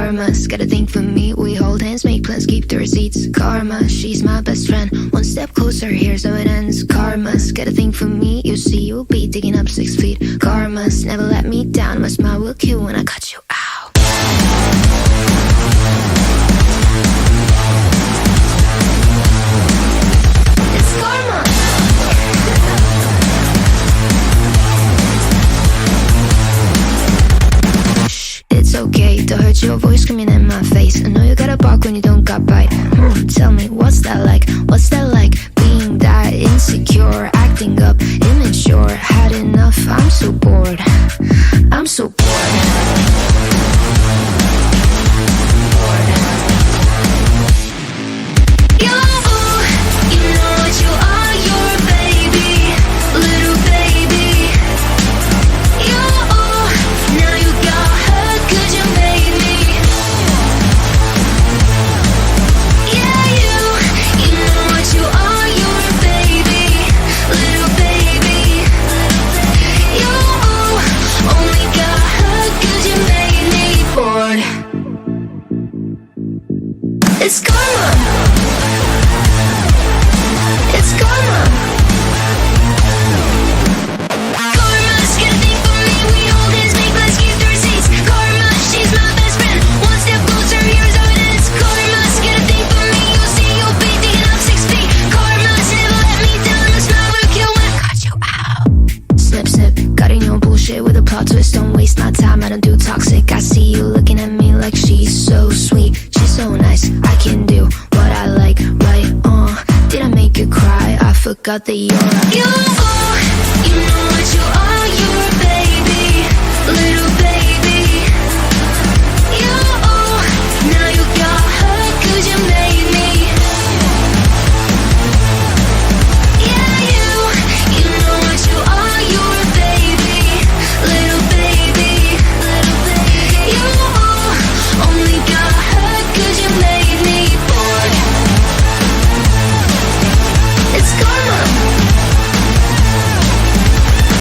Karma's got a thing for me. We hold hands, make plans, keep the receipts. Karma, she's my best friend. One step closer, here's how it ends. Karma's got a thing for me. You see, you'll be digging up 6 feet. Karma's never let me down. My smile will kill when I cut you out. It's karma. It's okay to hurt your voice screaming in my face. I know you gotta bark when you don't got bite. Tell me, what's that like? What's that like? Being that insecure, acting up, immature. Had enough, I'm so bored. I'm so bored. You know what you are, you're a baby, little baby. Now you got hurt 'cause you made me. Yeah, you know what you are, you're a baby, little baby. You only got hurt 'cause you made me bored. It's karma. It's karma. Karma's got a thing for me. We hold hands, make plans, keep the receipts. Karma, she's my best friend. One step closer, here's how it ends. Karma's got a thing for me. You'll see, you'll be digging up 6 feet. Karma's never let me down. My smile will kill when I cut you out. Snip, snip, cutting your bullshit with a plot twist. Don't waste my time, I don't do toxic. I see you looking at me like she's so sweet. She's so nice, I can do what I like, right? Did I make you cry? I forgot that you're